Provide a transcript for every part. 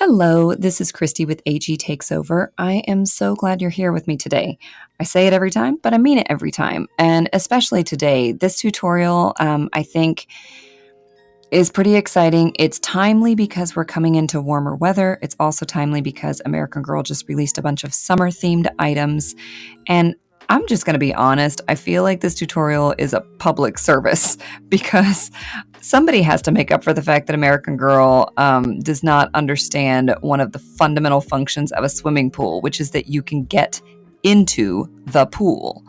Hello, this is Kristie with AG Takes Over. I am so glad you're here with me today. I say it every time, but I mean it every time. And especially today, this tutorial, I think, is pretty exciting. It's timely because we're coming into warmer weather. It's also timely because American Girl just released a bunch of summer-themed items. And I'm just going to be honest, I feel like this tutorial is a public service because somebody has to make up for the fact that American Girl does not understand one of the fundamental functions of a swimming pool, which is that you can get into the pool.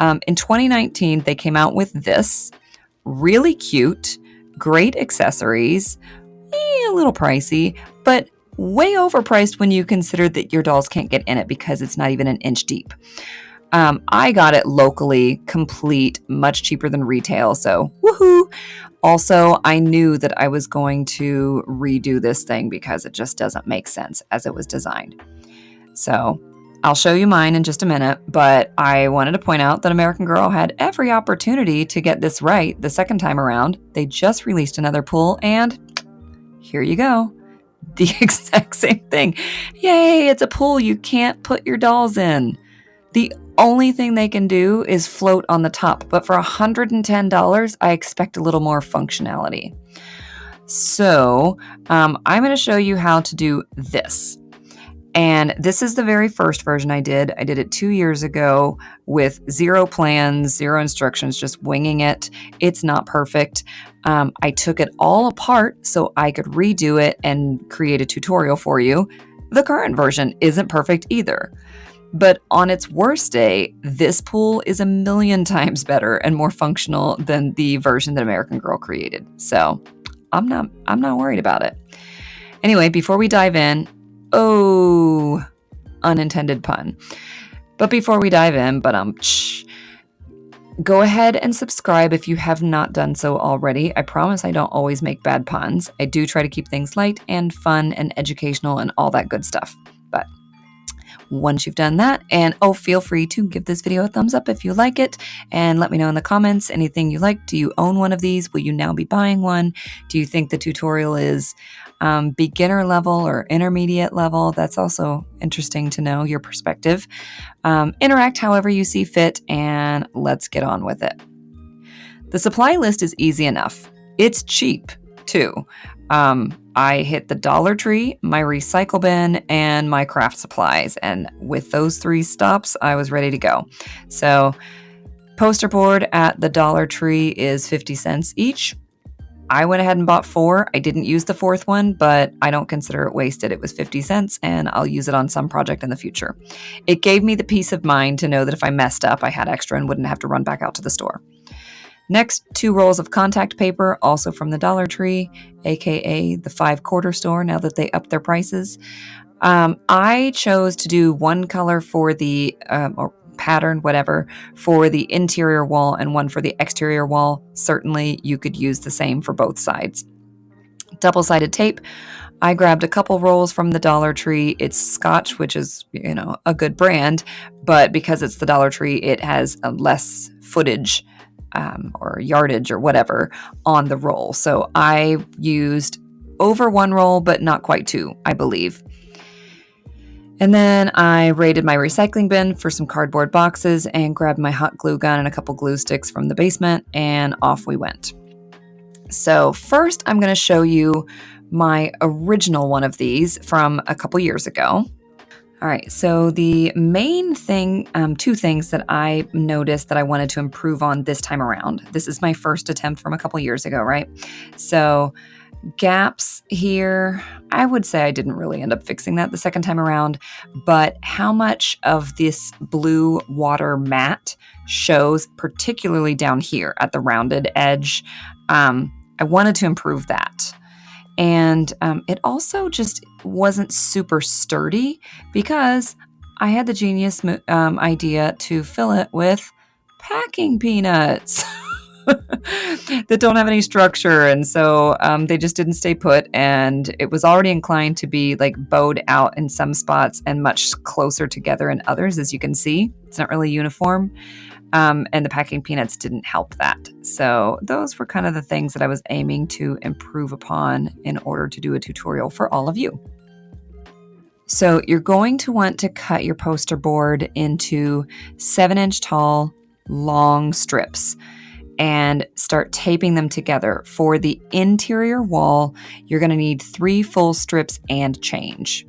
In 2019, they came out with this really cute, great accessories, a little pricey, but way overpriced when you consider that your dolls can't get in it because it's not even an inch deep. I got it locally, complete, much cheaper than retail, so woohoo! Also, I knew that I was going to redo this thing because it just doesn't make sense as it was designed. So, I'll show you mine in just a minute, but I wanted to point out that American Girl had every opportunity to get this right the second time around. They just released another pool, and here you go. The exact same thing. Yay, it's a pool you can't put your dolls in. The only thing they can do is float on the top, but for $110, I expect a little more functionality. So I'm going to show you how to do this. And this is the very first version I did. I did it 2 years ago with zero plans, zero instructions, just winging it. It's not perfect. I took it all apart so I could redo it and create a tutorial for you. The current version isn't perfect either. But on its worst day, this pool is 1,000,000 times better and more functional than the version that American Girl created. So I'm not worried about it. Anyway, before we dive in, unintended pun. But before we dive in, go ahead and subscribe if you have not done so already. I promise I don't always make bad puns. I do try to keep things light and fun and educational and all that good stuff. But once you've done that, and feel free to give this video a thumbs up if you like it, and let me know in the comments anything you like. Do you own one of these? Will you now be buying one? Do you think the tutorial is beginner level or intermediate level? That's also interesting to know your perspective. Interact however you see fit, and let's get on with it. The supply list is easy enough. It's cheap too. I hit the Dollar Tree, my recycle bin, and my craft supplies. And with those 3 stops, I was ready to go. So poster board at the Dollar Tree is 50 cents each. I went ahead and bought 4. I didn't use the 4th one, but I don't consider it wasted. It was 50 cents, and I'll use it on some project in the future. It gave me the peace of mind to know that if I messed up, I had extra and wouldn't have to run back out to the store. Next, 2 rolls of contact paper, also from the Dollar Tree, aka the 5-quarter store, now that they upped their prices. I chose to do one color for the, or pattern, whatever, for the interior wall and one for the exterior wall. Certainly, you could use the same for both sides. Double-sided tape. I grabbed a couple rolls from the Dollar Tree. It's Scotch, which is, a good brand, but because it's the Dollar Tree, it has less footage or yardage or whatever on the roll. So I used over 1 roll, but not quite 2, I believe. And then I raided my recycling bin for some cardboard boxes and grabbed my hot glue gun and a couple glue sticks from the basement, and off we went. So first, I'm going to show you my original one of these from a couple years ago. All right, so the main thing, 2 things that I noticed that I wanted to improve on this time around. This is my first attempt from a couple years ago, right? So gaps here, I would say I didn't really end up fixing that the second time around, but how much of this blue water mat shows, particularly down here at the rounded edge, I wanted to improve that. And it also just wasn't super sturdy because I had the genius idea to fill it with packing peanuts that don't have any structure. And so they just didn't stay put. And it was already inclined to be like bowed out in some spots and much closer together in others, as you can see. It's not really uniform. And the packing peanuts didn't help that. So those were kind of the things that I was aiming to improve upon in order to do a tutorial for all of you. So you're going to want to cut your poster board into 7-inch tall, long strips and start taping them together. For the interior wall, you're going to need 3 full strips and change.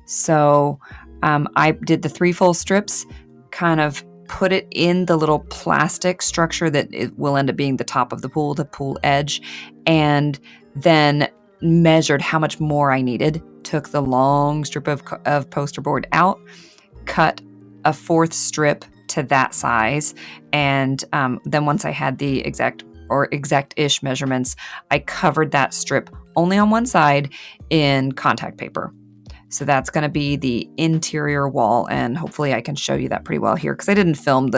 So I did the 3 full strips, kind of put it in the little plastic structure that it will end up being the top of the pool edge, and then measured how much more I needed. Took the long strip of poster board out, cut a 4th strip to that size, and then once I had the exact-ish measurements, I covered that strip only on one side in contact paper. So that's going to be the interior wall, and hopefully I can show you that pretty well here because I didn't film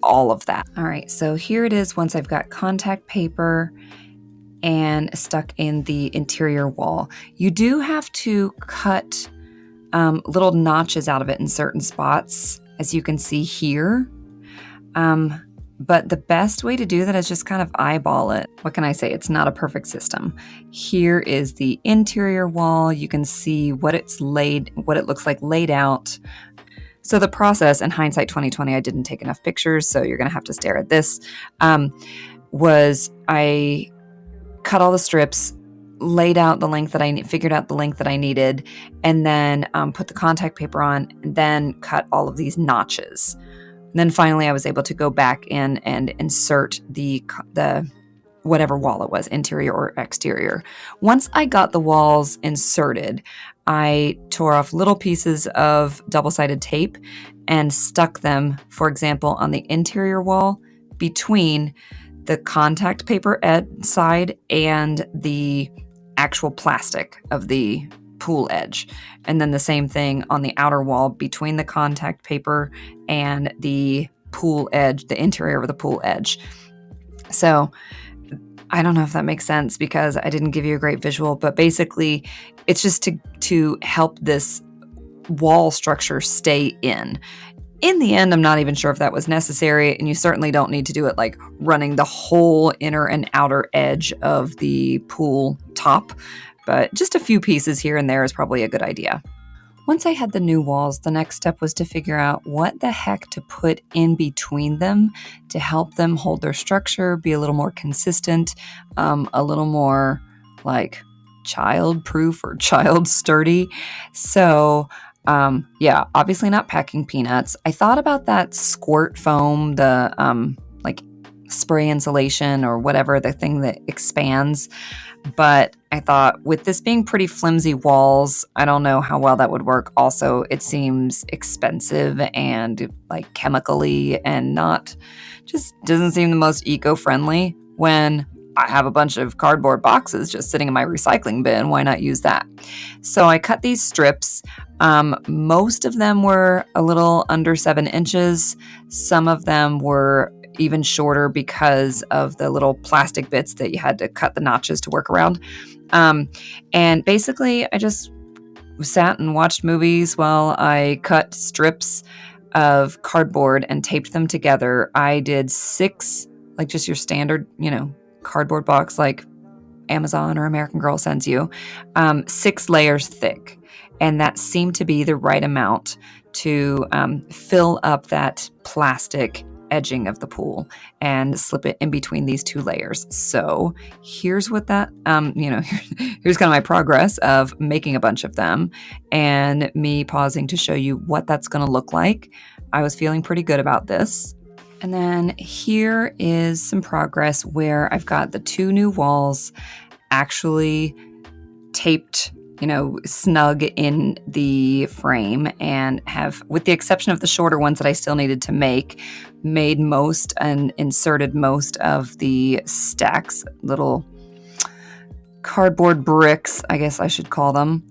all of that. All right, so here it is once I've got contact paper and stuck in the interior wall. You do have to cut little notches out of it in certain spots, as you can see here. But the best way to do that is just kind of eyeball it. What can I say? It's not a perfect system. Here is the interior wall. You can see what it looks like laid out. So the process, in hindsight 2020, I didn't take enough pictures, so you're gonna have to stare at this, was I cut all the strips, laid out the length that figured out the length that I needed, and then put the contact paper on, and then cut all of these notches. And then finally, I was able to go back in and insert the whatever wall it was, interior or exterior. Once I got the walls inserted, I tore off little pieces of double-sided tape and stuck them, for example, on the interior wall between the contact paper side and the actual plastic of the pool edge. And then the same thing on the outer wall between the contact paper and the pool edge, the interior of the pool edge. So I don't know if that makes sense because I didn't give you a great visual, but basically it's just to help this wall structure stay in. In the end, I'm not even sure if that was necessary, and you certainly don't need to do it like running the whole inner and outer edge of the pool top, but just a few pieces here and there is probably a good idea. Once I had the new walls, the next step was to figure out what the heck to put in between them to help them hold their structure, be a little more consistent, a little more like child-proof or child-sturdy. So yeah, obviously not packing peanuts. I thought about that squirt foam, the like spray insulation or whatever, the thing that expands. But I thought with this being pretty flimsy walls, I don't know how well that would work. Also, it seems expensive and like chemically and just doesn't seem the most eco-friendly when I have a bunch of cardboard boxes just sitting in my recycling bin. Why not use that? So I cut these strips. Most of them were a little under 7 inches. Some of them were even shorter because of the little plastic bits that you had to cut the notches to work around. And basically, I just sat and watched movies while I cut strips of cardboard and taped them together. I did 6, like just your standard, cardboard box like Amazon or American Girl sends you, 6 layers thick. And that seemed to be the right amount to fill up that plastic edging of the pool and slip it in between these 2 layers. So here's what that, here's kind of my progress of making a bunch of them and me pausing to show you what that's going to look like. I was feeling pretty good about this. And then here is some progress where I've got the 2 new walls actually taped, snug in the frame, and have, with the exception of the shorter ones that I still needed to made most and inserted most of the stacks, little cardboard bricks, I guess I should call them.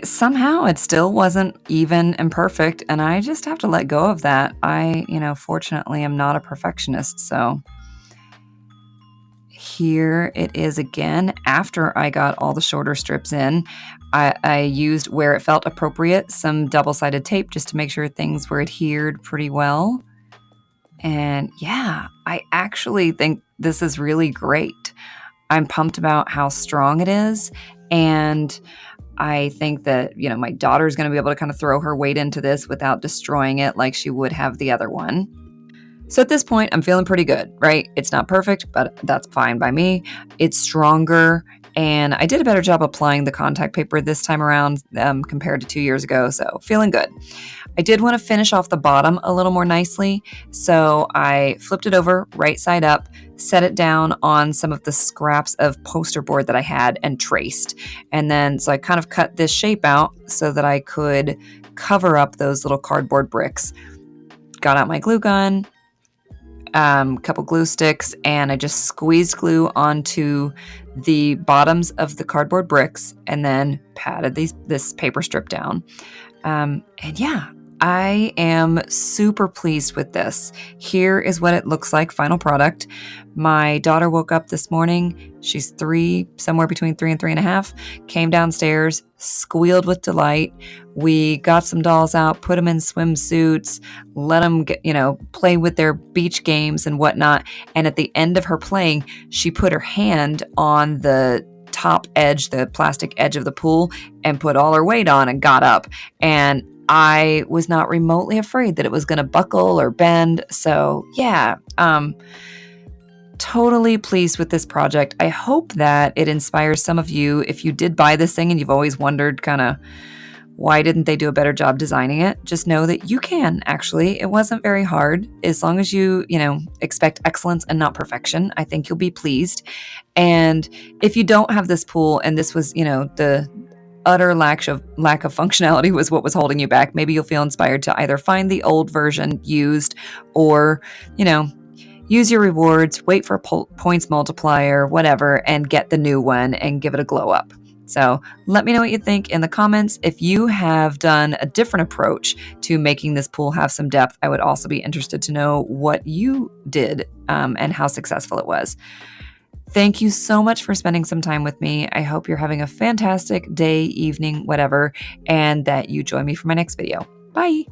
Somehow it still wasn't even and perfect, and I just have to let go of that. I, fortunately am not a perfectionist, so here it is again. After I got all the shorter strips in, I used, where it felt appropriate, some double-sided tape just to make sure things were adhered pretty well. And yeah, I actually think this is really great. I'm pumped about how strong it is, And I think that, my daughter's going to be able to kind of throw her weight into this without destroying it like she would have the other one. So at this point, I'm feeling pretty good, right? It's not perfect, but that's fine by me. It's stronger, and I did a better job applying the contact paper this time around compared to 2 years ago, so feeling good. I did want to finish off the bottom a little more nicely, so I flipped it over right side up, set it down on some of the scraps of poster board that I had and traced. And then, so I kind of cut this shape out so that I could cover up those little cardboard bricks. Got out my glue gun, couple glue sticks, and I just squeezed glue onto the bottoms of the cardboard bricks and then patted this paper strip down. And yeah, I am super pleased with this. Here is what it looks like, final product. My daughter woke up this morning. She's 3, somewhere between 3 and 3.5, came downstairs, squealed with delight. We got some dolls out, put them in swimsuits, let them get, play with their beach games and whatnot. And at the end of her playing, she put her hand on the top edge, the plastic edge of the pool, and put all her weight on and got up. And I was not remotely afraid that it was going to buckle or bend. So yeah, totally pleased with this project. I hope that it inspires some of you. If you did buy this thing and you've always wondered kind of why didn't they do a better job designing it, just know that you can actually. It wasn't very hard. As long as you, expect excellence and not perfection, I think you'll be pleased. And if you don't have this pool and this was, the utter lack of functionality was what was holding you back, maybe you'll feel inspired to either find the old version used or, use your rewards, wait for points multiplier, whatever, and get the new one and give it a glow up. So let me know what you think in the comments. If you have done a different approach to making this pool have some depth, I would also be interested to know what you did and how successful it was. Thank you so much for spending some time with me. I hope you're having a fantastic day, evening, whatever, and that you join me for my next video. Bye.